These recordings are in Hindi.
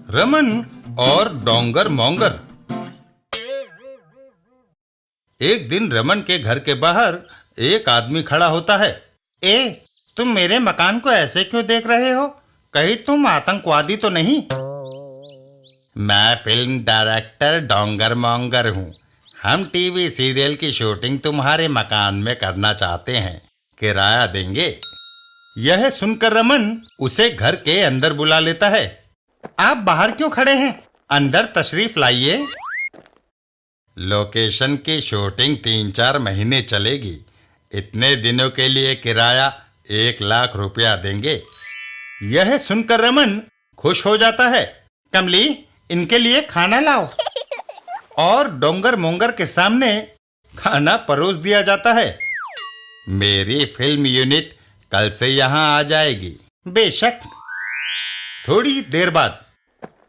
रमन और डोंगर मोंगर। एक दिन रमन के घर के बाहर एक आदमी खड़ा होता है। ए, तुम मेरे मकान को ऐसे क्यों देख रहे हो? कहीं तुम आतंकवादी तो नहीं? मैं फिल्म डायरेक्टर डोंगर मोंगर हूँ। हम टीवी सीरियल की शूटिंग तुम्हारे मकान में करना चाहते हैं, किराया देंगे? यह सुनकर रमन उसे घर के अंदर बुला लेता है। आप बाहर क्यों खड़े हैं? अंदर तशरीफ लाइए। लोकेशन की शूटिंग 3-4 महीने चलेगी। इतने दिनों के लिए किराया 1 लाख रुपया देंगे। यह सुनकर रमन खुश हो जाता है। कमली, इनके लिए खाना लाओ। और डोंगर मोंगर के सामने खाना परोस दिया जाता है। मेरी फिल्म यूनिट कल से यहाँ आ जाएगी। बेशक। थोड़ी देर बाद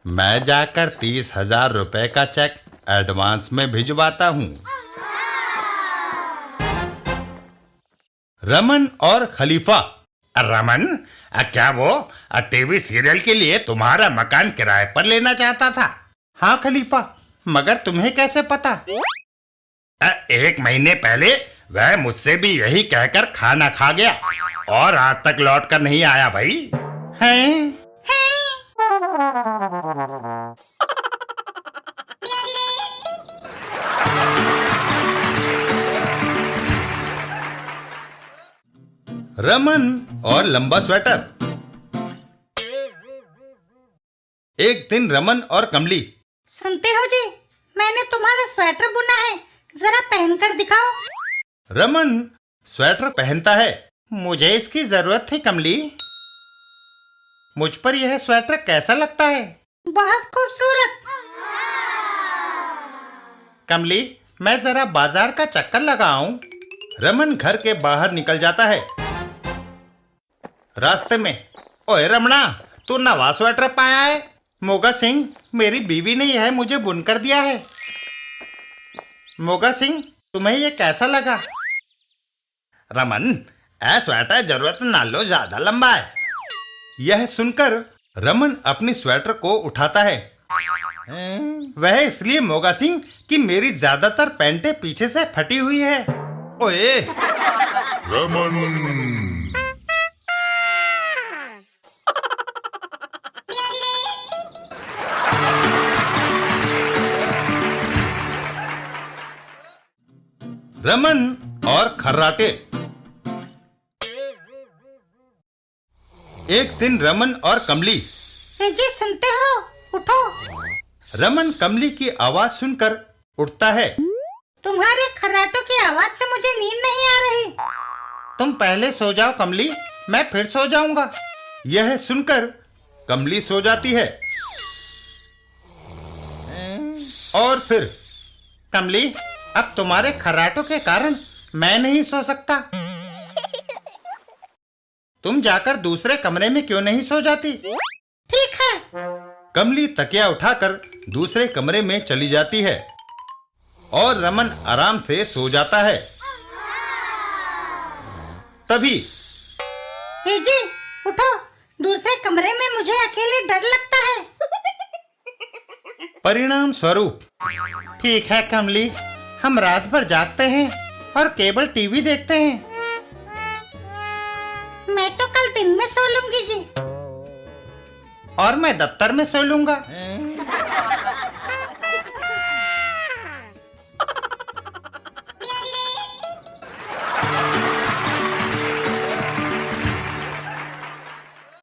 मैं जाकर 30,000 रुपए का चेक एडवांस में भिजवाता हूँ। रमन और खलीफा। रमन, क्या वो टीवी सीरियल के लिए तुम्हारा मकान किराए पर लेना चाहता था? हाँ खलीफा, मगर तुम्हें कैसे पता? 1 महीने पहले वह मुझसे भी यही कहकर खाना खा गया और आज तक लौट कर नहीं आया भाई। हैं? रमन और लंबा स्वेटर। एक दिन रमन और कमली। सुनते हो जी, मैंने तुम्हारा स्वेटर बुना है, जरा पहनकर दिखाओ। रमन स्वेटर पहनता है। मुझे इसकी जरूरत थी कमली। मुझ पर यह स्वेटर कैसा लगता है? बहुत खूबसूरत। कमली, मैं जरा बाजार का चक्कर लगाऊं। रमन घर के बाहर निकल जाता है। रास्ते में, ओए रमणा, तू नवा स्वेटर पाया है? मोगा सिंह, मेरी बीवी ने यह मुझे बुनकर दिया है। मोगा सिंह, तुम्हें यह कैसा लगा? रमन, स्वेटर जरूरत ना लो, ज्यादा लंबा है। यह सुनकर रमन अपनी स्वेटर को उठाता है। वह इसलिए मोगा सिंह कि मेरी ज्यादातर पैंटें पीछे से फटी हुई है। ओए रमन, रमन और खर्राटे। एक दिन रमन और कमली। जी सुनते हो, उठो। रमन कमली की आवाज सुनकर उठता है। तुम्हारे खर्राटों की आवाज से मुझे नींद नहीं आ रही। तुम पहले सो जाओ कमली, मैं फिर सो जाऊंगा। यह सुनकर कमली सो जाती है। और फिर, कमली, अब तुम्हारे खर्राटों के कारण मैं नहीं सो सकता। तुम जाकर दूसरे कमरे में क्यों नहीं सो जाती? ठीक है। कमली तकिया उठाकर दूसरे कमरे में चली जाती है और रमन आराम से सो जाता है। तभी, जी उठो, दूसरे कमरे में मुझे अकेले डर लगता है। परिणाम स्वरूप। ठीक है कमली, हम रात भर जागते हैं और केबल टीवी देखते हैं। मैं तो कल दिन में सो लूंगी जी। और मैं दफ्तर में सो लूंगा।